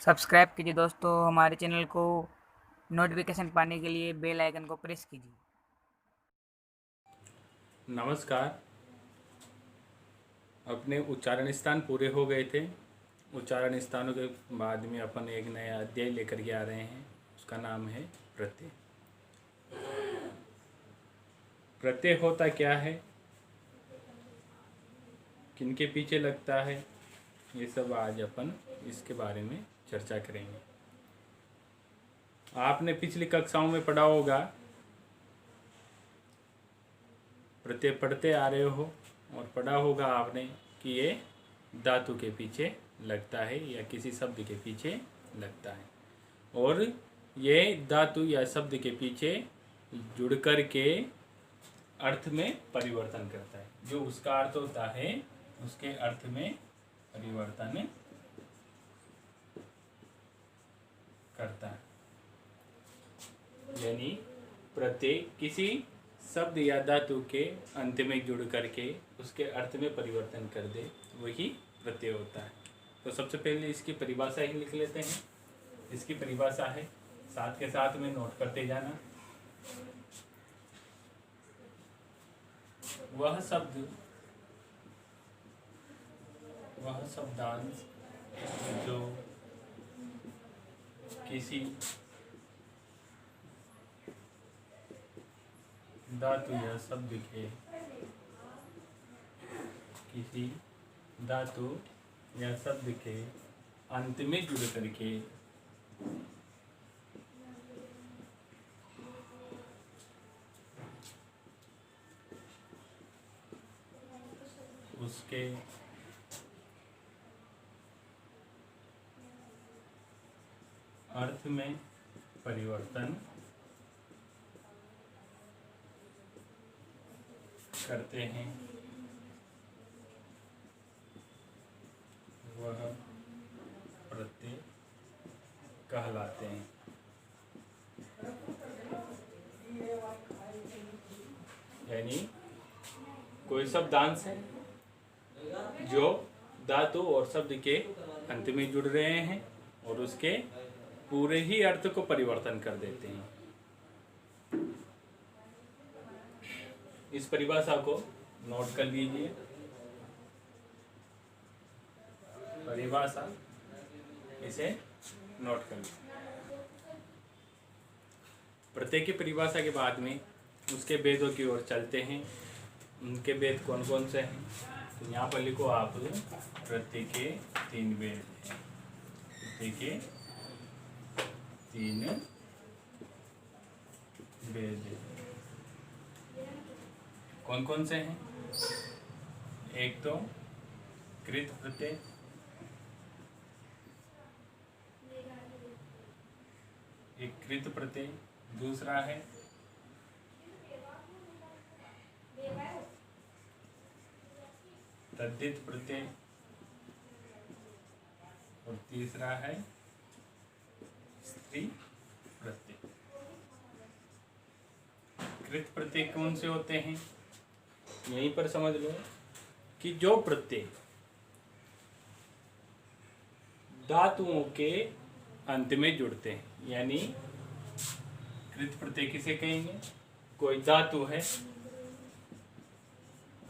Subscribe कीजिए दोस्तों हमारे चैनल को। नोटिफिकेशन पाने के लिए बेल आइकन को प्रेस कीजिए। नमस्कार। अपने उच्चारण स्थान पूरे हो गए थे। उच्चारण स्थानों के बाद में अपन एक नया अध्याय लेकर के आ रहे हैं। उसका नाम है प्रत्यय। प्रत्यय होता क्या है, किनके पीछे लगता है, ये सब आज अपन इसके बारे में चर्चा करेंगे। आपने पिछली कक्षाओं में पढ़ा होगा, प्रत्यय पढ़ते आ रहे हो और पढ़ा होगा आपने कि ये धातु के पीछे लगता है या किसी शब्द के पीछे लगता है, और ये धातु या शब्द के पीछे जुड़ कर के अर्थ में परिवर्तन करता है। जो उसका अर्थ होता है उसके अर्थ में परिवर्तन करता है। यानी प्रत्यय किसी शब्द या धातु के अंत में जुड़ करके उसके अर्थ में परिवर्तन कर दे, वही प्रत्यय होता है। तो सबसे पहले इसकी परिभाषा ही लिख लेते हैं। इसकी परिभाषा है, साथ के साथ में नोट करते जाना। वह शब्दांश जो किसी धातु या शब्द के अंत में जुड़ करके उसके अर्थ में परिवर्तन करते हैं, वह प्रत्यय कहलाते हैं। यानी कोई शब्दांश है जो धातु और शब्द के अंत में जुड़ रहे हैं और उसके पूरे ही अर्थ को परिवर्तन कर देते हैं। इस परिभाषा को नोट कर लीजिए। परिभाषा, इसे नोट कर लीजिए। प्रत्यय की परिभाषा के बाद में उसके भेदों की ओर चलते हैं। उनके भेद कौन कौन से हैं, तो यहाँ पर लिखो आप, प्रत्यय के 3 भेद हैं। प्रत्यय के 3 भेद कौन कौन से हैं? एक तो कृत प्रत्यय, एक कृत प्रत्यय, दूसरा है तद्धित प्रत्यय और तीसरा है स्त्री प्रत्यय। कृत प्रत्यय कौन से होते हैं, यहीं पर समझ लो कि जो प्रत्यय धातुओं के अंत में जुड़ते हैं, यानी कृत प्रत्यय किसे कहेंगे? कोई धातु है,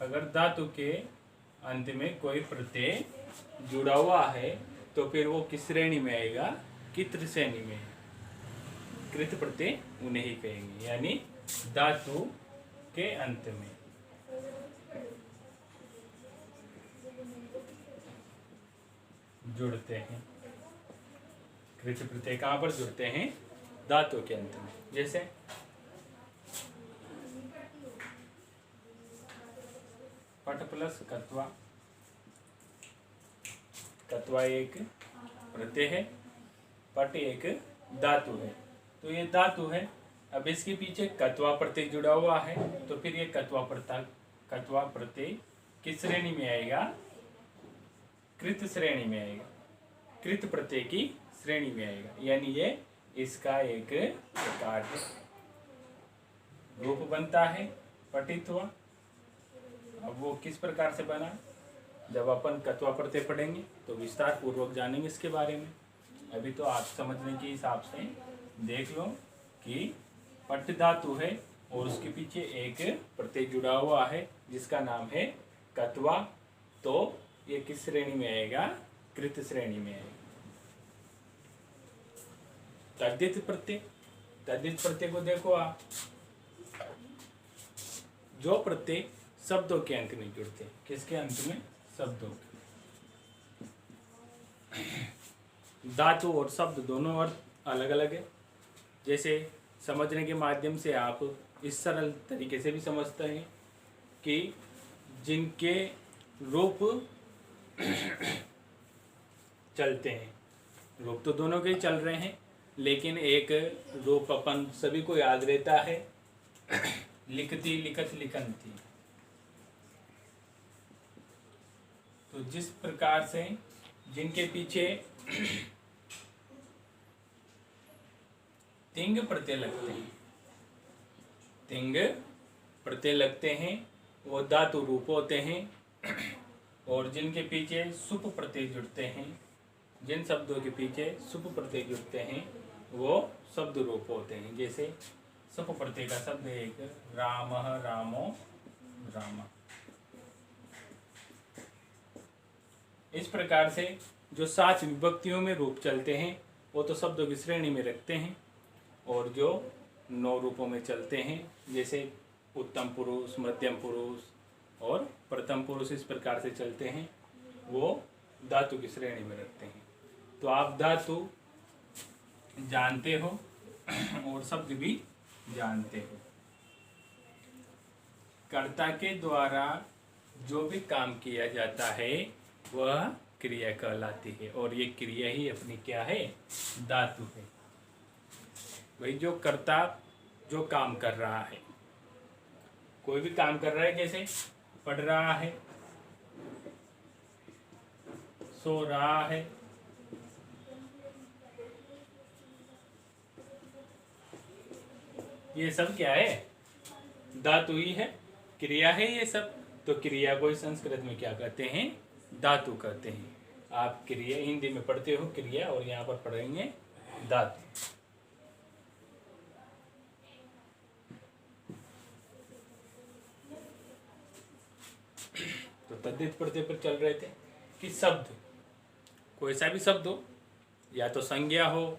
अगर धातु के अंत में कोई प्रत्यय जुड़ा हुआ है तो फिर वो किस श्रेणी में आएगा? कित्र श्रेणी में। कृत प्रत्यय उन्हें ही कहेंगे, यानी धातु के अंत में जुड़ते हैं। कृत प्रत्यय कहाँ पर जुड़ते हैं? धातु के अंत में। जैसे पट प्लस कत्वा। कत्वा एक प्रत्यय है, पट एक धातु है। तो ये धातु है, अब इसके पीछे कत्वा प्रत्यय जुड़ा हुआ है, तो फिर ये कत्वा प्रत्यय किस श्रेणी में आएगा? कृत श्रेणी में आएगा, कृत प्रत्यय की श्रेणी में आएगा। यानी ये इसका एक प्रकार रूप बनता है, पठित्व। अब वो किस प्रकार से बना, जब अपन कत्वा प्रत्यय पढ़ेंगे तो विस्तार पूर्वक जानेंगे इसके बारे में। अभी तो आप समझने के हिसाब से देख लो कि पट धातु है और उसके पीछे एक प्रत्यय जुड़ा हुआ है जिसका नाम है कत्वा। तो ये किस श्रेणी में आएगा? कृत श्रेणी में आएगा। तद्धित प्रत्यय, तद्धित प्रत्यय को देखो आप, जो प्रत्यय शब्दों के अंत में जुड़ते हैं। किसके अंत में? शब्दों के। धातु और शब्द दोनों अर्थ अलग अलग है। जैसे समझने के माध्यम से आप इस सरल तरीके से भी समझते हैं कि जिनके रूप चलते हैं, रूप तो दोनों के ही चल रहे हैं, लेकिन एक रूप अपन सभी को याद रहता है, लिखती लिखत लिखनती। तो जिस प्रकार से जिनके पीछे तिंग प्रत्यय लगते हैं, तिंग प्रत्यय लगते हैं, वो धातु रूप होते हैं। और जिनके पीछे सुप प्रत्यय जुड़ते हैं, जिन शब्दों के पीछे सुप प्रत्यय जुड़ते हैं वो शब्द रूप होते हैं। जैसे सुप प्रत्यय का शब्द एक राम, रामो, रामा। इस प्रकार से जो 7 विभक्तियों में रूप चलते हैं वो तो शब्दों की श्रेणी में रखते हैं, और जो 9 रूपों में चलते हैं जैसे उत्तम पुरुष, मध्यम पुरुष और प्रथम पुरुष, इस प्रकार से चलते हैं, वो धातु की श्रेणी में रखते हैं। तो आप धातु जानते हो और शब्द भी जानते हो। कर्ता के द्वारा जो भी काम किया जाता है वह क्रिया कहलाती है, और ये क्रिया ही अपनी क्या है? धातु है। वही जो कर्ता जो काम कर रहा है, कोई भी काम कर रहा है, जैसे पढ़ रहा है, सो रहा है, ये सब क्या है? धातु ही है, क्रिया है ये सब। तो क्रिया को संस्कृत में क्या कहते हैं? धातु कहते हैं। आप क्रिया हिंदी में पढ़ते हो क्रिया, और यहाँ पर पढ़ेंगे धातु। तो तद्धित प्रत्यय पर चल रहे थे कि शब्द, कोई सा भी शब्द हो, या तो संज्ञा हो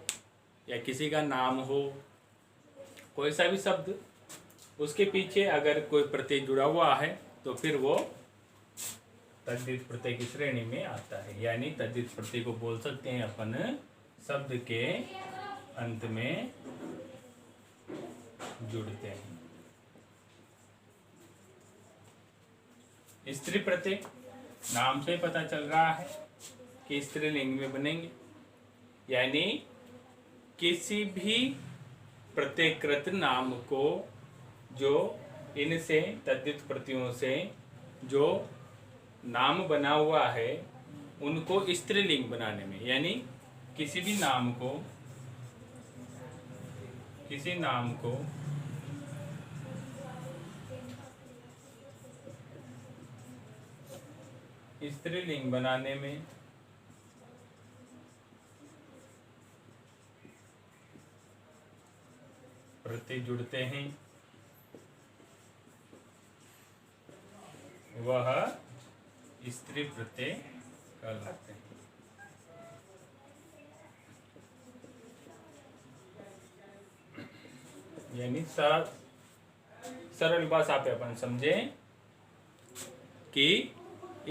या किसी का नाम हो, कोई सा भी शब्द, उसके पीछे अगर कोई प्रत्यय जुड़ा हुआ है तो फिर वो तद्धित प्रत्यय की श्रेणी में आता है। यानी तद्धित प्रत्यय को बोल सकते हैं अपन शब्द के अंत में जुड़ते हैं। स्त्री प्रत्यय नाम से पता चल रहा है कि स्त्रीलिंग में बनेंगे, यानी किसी भी प्रत्ययकृत नाम को जो इनसे तद्धित प्रत्ययों से जो नाम बना हुआ है उनको स्त्रीलिंग बनाने में, यानी किसी भी नाम को स्त्रीलिंग बनाने में प्रत्यय जुड़ते हैं, वह स्त्री प्रत्यय कहलाते हैं। यानी सरल भाषा पे अपन समझे कि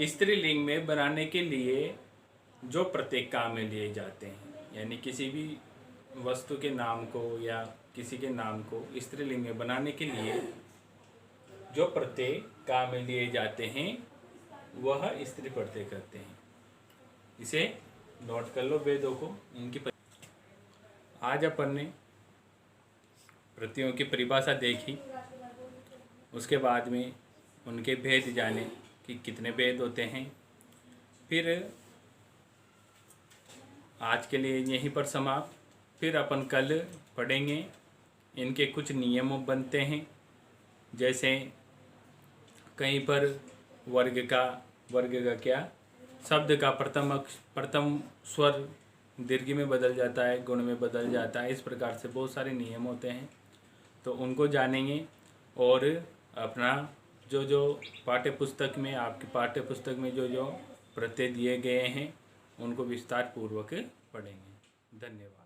स्त्रीलिंग में बनाने के लिए जो प्रत्यय काम में लिए जाते हैं, यानी किसी भी वस्तु के नाम को या किसी के नाम को स्त्रीलिंग में बनाने के लिए जो प्रत्यय काम में लिए जाते हैं वह स्त्री प्रत्यय कहते हैं। इसे नोट कर लो वेदों को, इनकी आज अपन ने प्रत्ययों की परिभाषा देखी, उसके बाद में उनके भेद जाने कि कितने भेद होते हैं। फिर आज के लिए यहीं पर समाप्त। फिर अपन कल पढ़ेंगे इनके कुछ नियम बनते हैं, जैसे कहीं पर वर्ग का क्या, शब्द का प्रथम स्वर दीर्घ में बदल जाता है, गुण में बदल जाता है। इस प्रकार से बहुत सारे नियम होते हैं, तो उनको जानेंगे और अपना जो जो पाठ्य पुस्तक में, आपकी पाठ्य पुस्तक में जो जो प्रत्यय दिए गए हैं उनको विस्तार पूर्वक पढ़ेंगे। धन्यवाद।